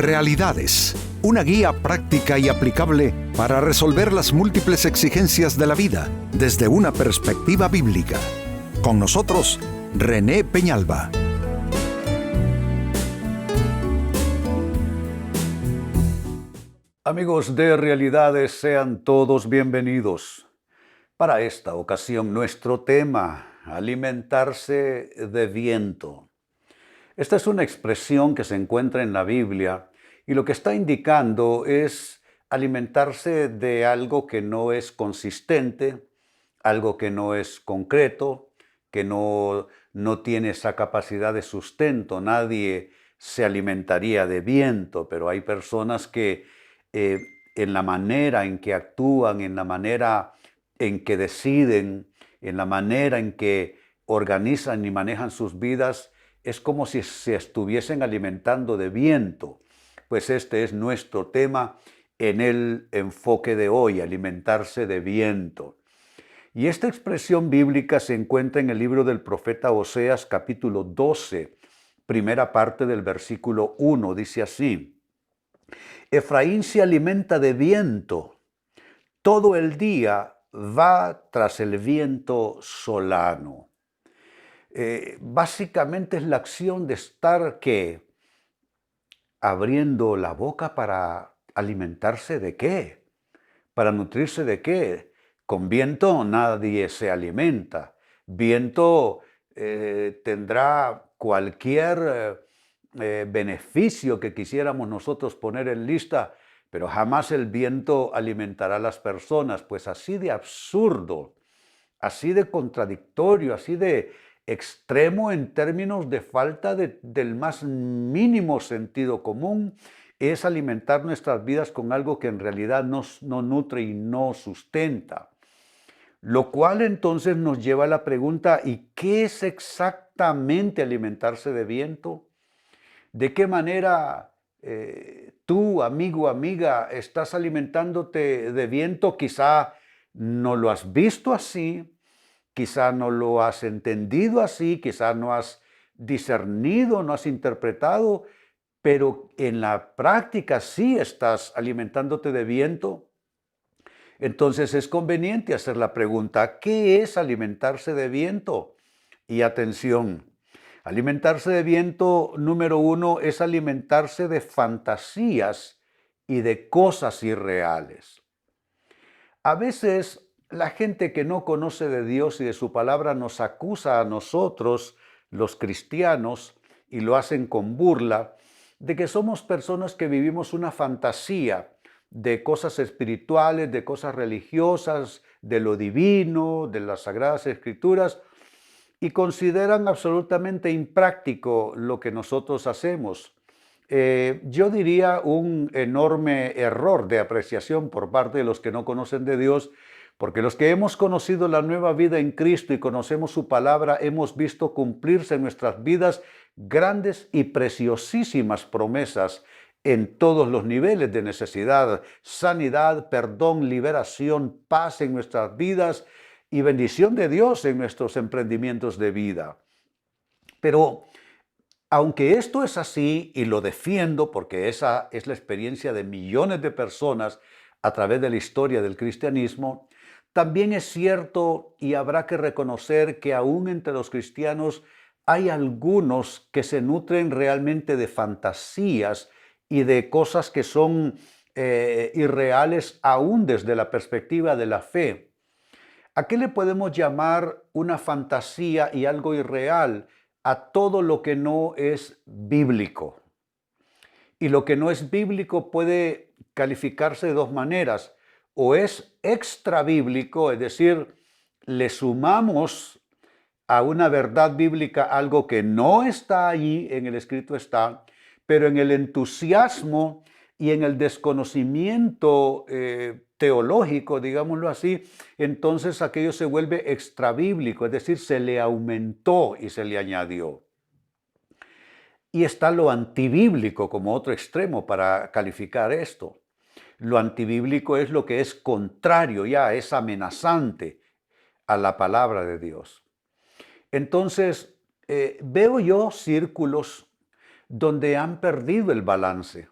Realidades, una guía práctica y aplicable para resolver las múltiples exigencias de la vida desde una perspectiva bíblica. Con nosotros, René Peñalba. Amigos de Realidades, sean todos bienvenidos. Para esta ocasión, nuestro tema, alimentarse de viento. Esta es una expresión que se encuentra en la Biblia y lo que está indicando es alimentarse de algo que no es consistente, algo que no es concreto, que no tiene esa capacidad de sustento. Nadie se alimentaría de viento, pero hay personas que en la manera en que actúan, en la manera en que deciden, en la manera en que organizan y manejan sus vidas, es como si se estuviesen alimentando de viento. Pues este es nuestro tema en el enfoque de hoy, alimentarse de viento. Y esta expresión bíblica se encuentra en el libro del profeta Oseas, capítulo 12, primera parte del versículo 1, dice así: Efraín se alimenta de viento, todo el día va tras el viento solano. Básicamente es la acción de estar ¿qué? Abriendo la boca para alimentarse de qué, para nutrirse de qué. Con viento nadie se alimenta. Viento tendrá cualquier beneficio que quisiéramos nosotros poner en lista, pero jamás el viento alimentará a las personas. Pues así de absurdo, así de contradictorio, así de extremo en términos de falta del más mínimo sentido común, es alimentar nuestras vidas con algo que en realidad no nutre y no sustenta. Lo cual entonces nos lleva a la pregunta: ¿y qué es exactamente alimentarse de viento? ¿De qué manera tú, amigo, amiga, estás alimentándote de viento? Quizá no lo has visto así, quizá no lo has entendido así, quizá no has discernido, no has interpretado, pero en la práctica sí estás alimentándote de viento. Entonces es conveniente hacer la pregunta: ¿qué es alimentarse de viento? Y atención, alimentarse de viento, número uno, es alimentarse de fantasías y de cosas irreales. A veces la gente que no conoce de Dios y de su palabra nos acusa a nosotros, los cristianos, y lo hacen con burla, de que somos personas que vivimos una fantasía de cosas espirituales, de cosas religiosas, de lo divino, de las Sagradas Escrituras, y consideran absolutamente impráctico lo que nosotros hacemos. Yo diría un enorme error de apreciación por parte de los que no conocen de Dios, porque los que hemos conocido la nueva vida en Cristo y conocemos su palabra, hemos visto cumplirse en nuestras vidas grandes y preciosísimas promesas en todos los niveles de necesidad: sanidad, perdón, liberación, paz en nuestras vidas y bendición de Dios en nuestros emprendimientos de vida. Pero aunque esto es así, y lo defiendo porque esa es la experiencia de millones de personas a través de la historia del cristianismo, también es cierto y habrá que reconocer que aún entre los cristianos hay algunos que se nutren realmente de fantasías y de cosas que son irreales aún desde la perspectiva de la fe. ¿A qué le podemos llamar una fantasía y algo irreal? A todo lo que no es bíblico. Y lo que no es bíblico puede calificarse de dos maneras: o es extra bíblico, es decir, le sumamos a una verdad bíblica algo que no está allí, en el escrito está, pero en el entusiasmo y en el desconocimiento teológico, digámoslo así, entonces aquello se vuelve extrabíblico, es decir, se le aumentó y se le añadió. Y está lo antibíblico como otro extremo para calificar esto. Lo antibíblico es lo que es contrario, ya es amenazante a la palabra de Dios. Entonces, veo yo círculos donde han perdido el balance.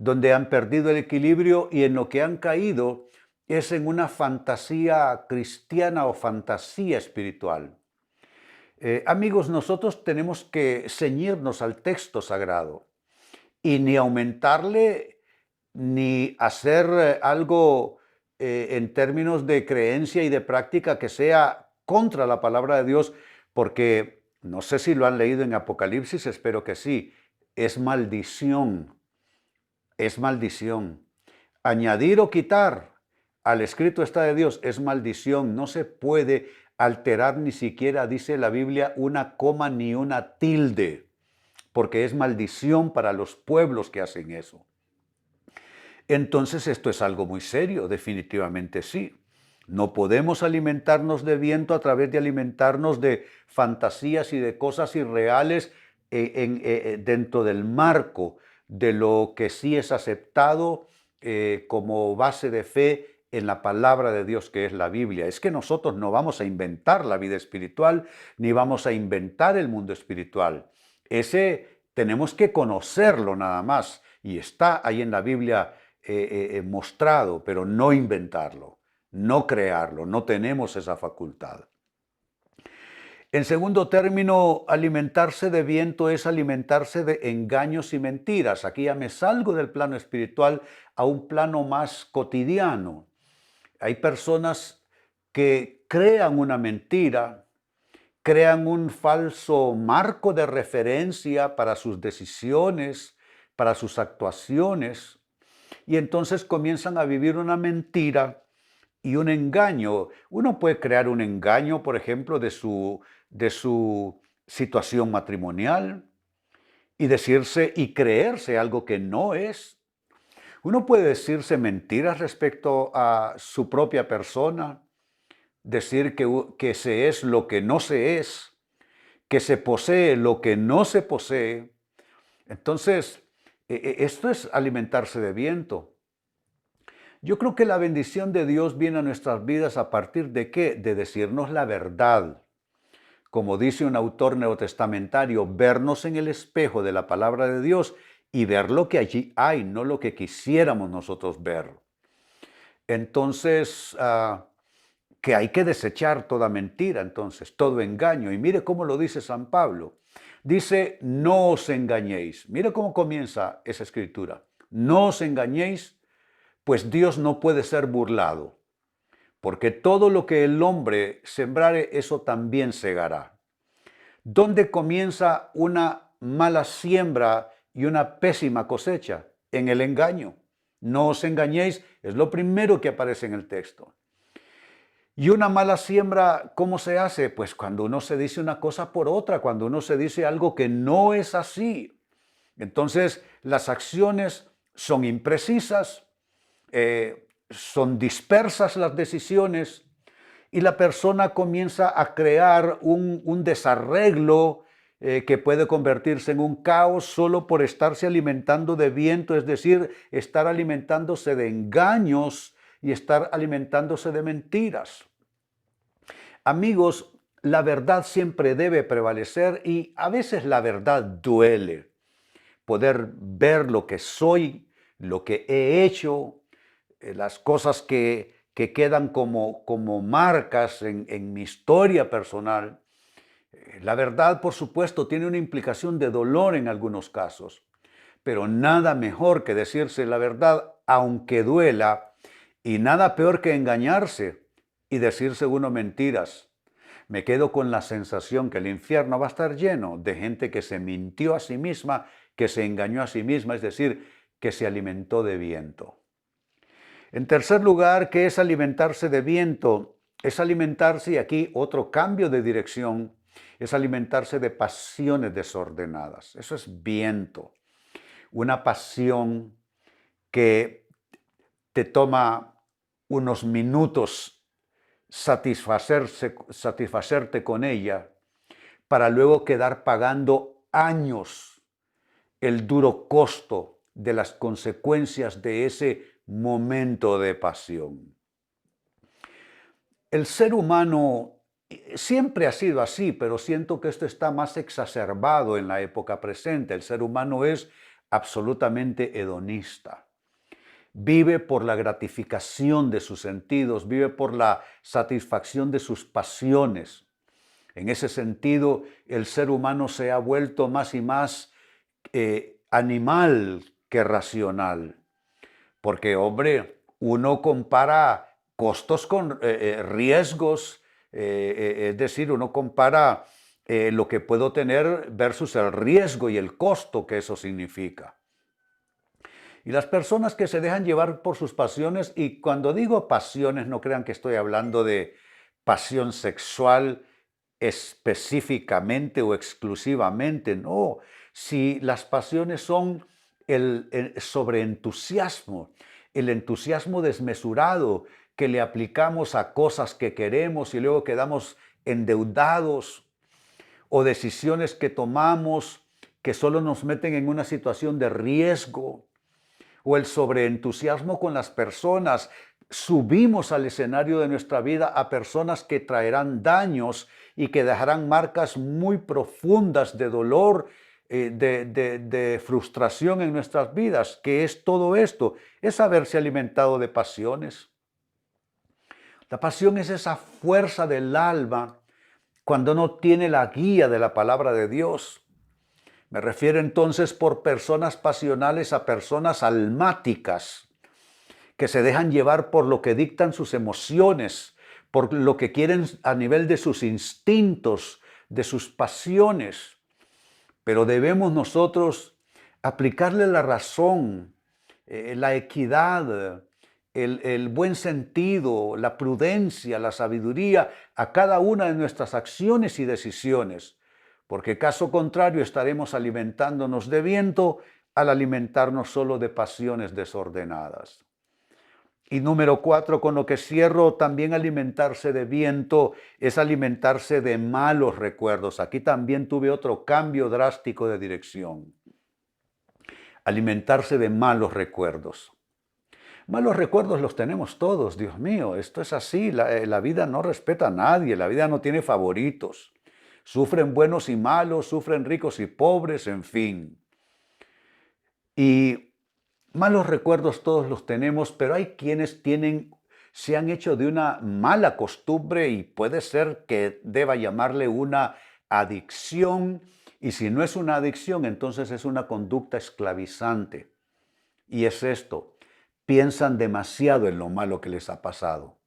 donde han perdido el equilibrio y en lo que han caído es en una fantasía cristiana o fantasía espiritual. Amigos, nosotros tenemos que ceñirnos al texto sagrado y ni aumentarle ni hacer algo en términos de creencia y de práctica que sea contra la palabra de Dios, porque no sé si lo han leído en Apocalipsis, espero que sí, es maldición, es maldición. Añadir o quitar al escrito está de Dios es maldición, no se puede alterar ni siquiera, dice la Biblia, una coma ni una tilde, porque es maldición para los pueblos que hacen eso. Entonces esto es algo muy serio, definitivamente sí. No podemos alimentarnos de viento a través de alimentarnos de fantasías y de cosas irreales dentro del marco de lo que sí es aceptado como base de fe en la palabra de Dios, que es la Biblia. Es que nosotros no vamos a inventar la vida espiritual, ni vamos a inventar el mundo espiritual. Ese tenemos que conocerlo nada más, y está ahí en la Biblia mostrado, pero no inventarlo, no crearlo, no tenemos esa facultad. En segundo término, alimentarse de viento es alimentarse de engaños y mentiras. Aquí ya me salgo del plano espiritual a un plano más cotidiano. Hay personas que crean una mentira, crean un falso marco de referencia para sus decisiones, para sus actuaciones, y entonces comienzan a vivir una mentira y un engaño. Uno puede crear un engaño, por ejemplo, de su situación matrimonial y decirse y creerse algo que no es. Uno puede decirse mentiras respecto a su propia persona, decir que se es lo que no se es, que se posee lo que no se posee. Entonces, esto es alimentarse de viento. Yo creo que la bendición de Dios viene a nuestras vidas a partir de ¿qué? De decirnos la verdad. Como dice un autor neotestamentario, vernos en el espejo de la palabra de Dios y ver lo que allí hay, no lo que quisiéramos nosotros ver. Entonces, que hay que desechar toda mentira, entonces, todo engaño. Y mire cómo lo dice San Pablo. Dice, no os engañéis. Mire cómo comienza esa escritura. No os engañéis, pues Dios no puede ser burlado, porque todo lo que el hombre sembrare, eso también segará. ¿Dónde comienza una mala siembra y una pésima cosecha? En el engaño. No os engañéis, es lo primero que aparece en el texto. Y una mala siembra, ¿cómo se hace? Pues cuando uno se dice una cosa por otra, cuando uno se dice algo que no es así. Entonces, las acciones son imprecisas, son dispersas las decisiones y la persona comienza a crear un desarreglo que puede convertirse en un caos solo por estarse alimentando de viento, es decir, estar alimentándose de engaños y estar alimentándose de mentiras. Amigos, la verdad siempre debe prevalecer y a veces la verdad duele. Poder ver lo que soy, lo que he hecho, las cosas que quedan como marcas en mi historia personal. La verdad, por supuesto, tiene una implicación de dolor en algunos casos, pero nada mejor que decirse la verdad, aunque duela, y nada peor que engañarse y decirse uno mentiras. Me quedo con la sensación que el infierno va a estar lleno de gente que se mintió a sí misma, que se engañó a sí misma, es decir, que se alimentó de viento. En tercer lugar, ¿qué es alimentarse de viento? Es alimentarse, y aquí otro cambio de dirección, es alimentarse de pasiones desordenadas. Eso es viento. Una pasión que te toma unos minutos satisfacerte con ella para luego quedar pagando años el duro costo de las consecuencias de ese momento de pasión. El ser humano siempre ha sido así, pero siento que esto está más exacerbado en la época presente. El ser humano es absolutamente hedonista. Vive por la gratificación de sus sentidos, vive por la satisfacción de sus pasiones. En ese sentido, el ser humano se ha vuelto más y más animal que racional. Porque, hombre, uno compara costos con riesgos, es decir, uno compara lo que puedo tener versus el riesgo y el costo que eso significa. Y las personas que se dejan llevar por sus pasiones, y cuando digo pasiones, no crean que estoy hablando de pasión sexual específicamente o exclusivamente, no. Si las pasiones son el sobreentusiasmo, el entusiasmo desmesurado que le aplicamos a cosas que queremos y luego quedamos endeudados, o decisiones que tomamos que solo nos meten en una situación de riesgo, o el sobreentusiasmo con las personas. Subimos al escenario de nuestra vida a personas que traerán daños y que dejarán marcas muy profundas de dolor, de frustración en nuestras vidas. ¿Qué es todo esto? Es haberse alimentado de pasiones. La pasión es esa fuerza del alma cuando no tiene la guía de la palabra de Dios. Me refiero entonces por personas pasionales a personas almáticas, que se dejan llevar por lo que dictan sus emociones, por lo que quieren a nivel de sus instintos, de sus pasiones. Pero debemos nosotros aplicarle la razón, la equidad, el buen sentido, la prudencia, la sabiduría a cada una de nuestras acciones y decisiones. Porque caso contrario estaremos alimentándonos de viento al alimentarnos solo de pasiones desordenadas. Y número 4, con lo que cierro, también alimentarse de viento es alimentarse de malos recuerdos. Aquí también tuve otro cambio drástico de dirección. Alimentarse de malos recuerdos. Malos recuerdos los tenemos todos, Dios mío, esto es así, la vida no respeta a nadie, la vida no tiene favoritos. Sufren buenos y malos, sufren ricos y pobres, en fin. Y malos recuerdos todos los tenemos, pero hay quienes se han hecho de una mala costumbre y puede ser que deba llamarle una adicción. Y si no es una adicción, entonces es una conducta esclavizante. Y es esto, piensan demasiado en lo malo que les ha pasado.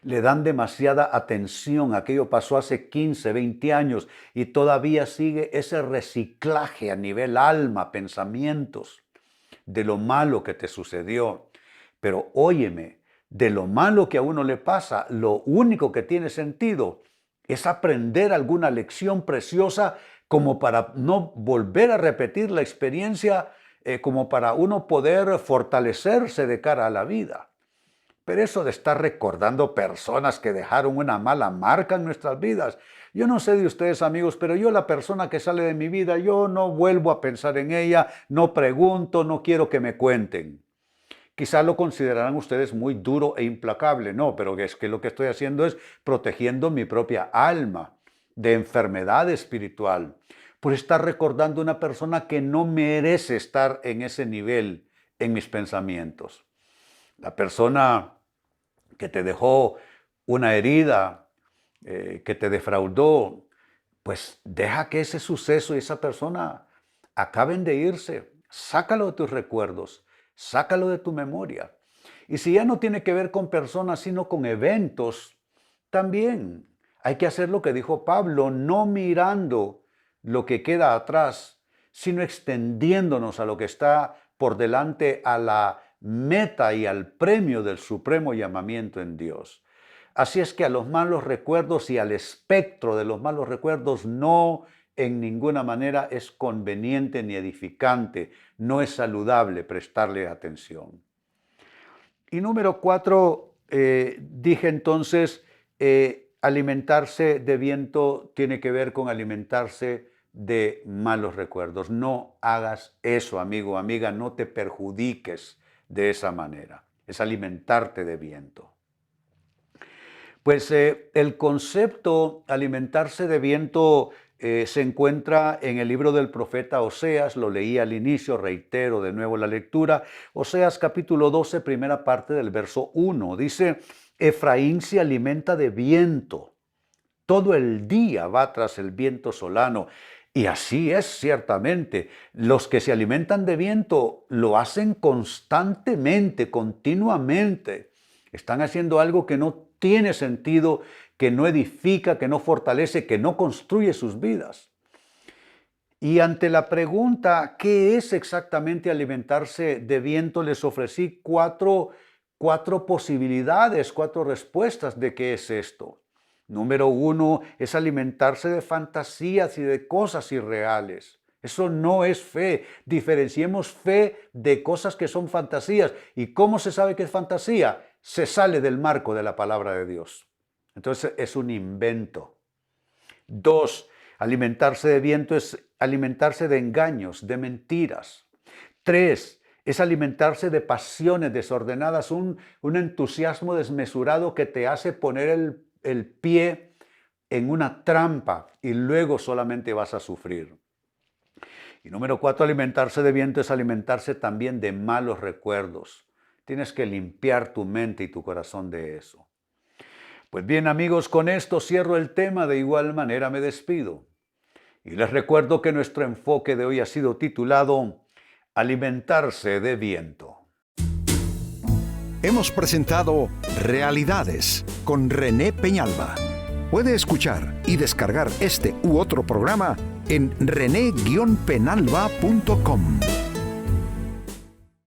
Le dan demasiada atención. Aquello pasó hace 15, 20 años y todavía sigue ese reciclaje a nivel alma, pensamientos, de lo malo que te sucedió. Pero óyeme, de lo malo que a uno le pasa, lo único que tiene sentido es aprender alguna lección preciosa como para no volver a repetir la experiencia, como para uno poder fortalecerse de cara a la vida. Pero eso de estar recordando personas que dejaron una mala marca en nuestras vidas, yo no sé de ustedes, amigos, pero yo, la persona que sale de mi vida, yo no vuelvo a pensar en ella, no pregunto, no quiero que me cuenten. Quizá lo considerarán ustedes muy duro e implacable. No, pero es que lo que estoy haciendo es protegiendo mi propia alma de enfermedad espiritual, por estar recordando una persona que no merece estar en ese nivel en mis pensamientos. La persona que te dejó una herida, que te defraudó, pues deja que ese suceso y esa persona acaben de irse. Sácalo de tus recuerdos, sácalo de tu memoria. Y si ya no tiene que ver con personas, sino con eventos, también hay que hacer lo que dijo Pablo, no mirando lo que queda atrás, sino extendiéndonos a lo que está por delante, a la meta y al premio del supremo llamamiento en Dios. Así es que a los malos recuerdos y al espectro de los malos recuerdos no en ninguna manera es conveniente ni edificante, no es saludable prestarle atención. Y número 4, dije entonces, alimentarse de viento tiene que ver con alimentarse de malos recuerdos. No hagas eso, amigo, amiga, no te perjudiques de esa manera. Es alimentarte de viento. Pues el concepto alimentarse de viento se encuentra en el libro del profeta Oseas, lo leí al inicio, reitero de nuevo la lectura. Oseas capítulo 12, primera parte del verso 1. Dice, Efraín se alimenta de viento, todo el día va tras el viento solano. Y así es ciertamente. Los que se alimentan de viento lo hacen constantemente, continuamente. Están haciendo algo que no tiene sentido, que no edifica, que no fortalece, que no construye sus vidas. Y ante la pregunta, ¿qué es exactamente alimentarse de viento? Les ofrecí cuatro posibilidades, 4 respuestas de qué es esto. Número 1 es alimentarse de fantasías y de cosas irreales. Eso no es fe. Diferenciemos fe de cosas que son fantasías. ¿Y cómo se sabe que es fantasía? Se sale del marco de la palabra de Dios. Entonces es un invento. 2, alimentarse de viento es alimentarse de engaños, de mentiras. 3, es alimentarse de pasiones desordenadas, un entusiasmo desmesurado que te hace poner el pie en una trampa y luego solamente vas a sufrir. Y número 4, alimentarse de viento es alimentarse también de malos recuerdos. Tienes que limpiar tu mente y tu corazón de eso. Pues bien, amigos, con esto cierro el tema, de igual manera me despido. Y les recuerdo que nuestro enfoque de hoy ha sido titulado Alimentarse de viento. Hemos presentado Realidades con René Peñalba. Puede escuchar y descargar este u otro programa en rene-penalba.com.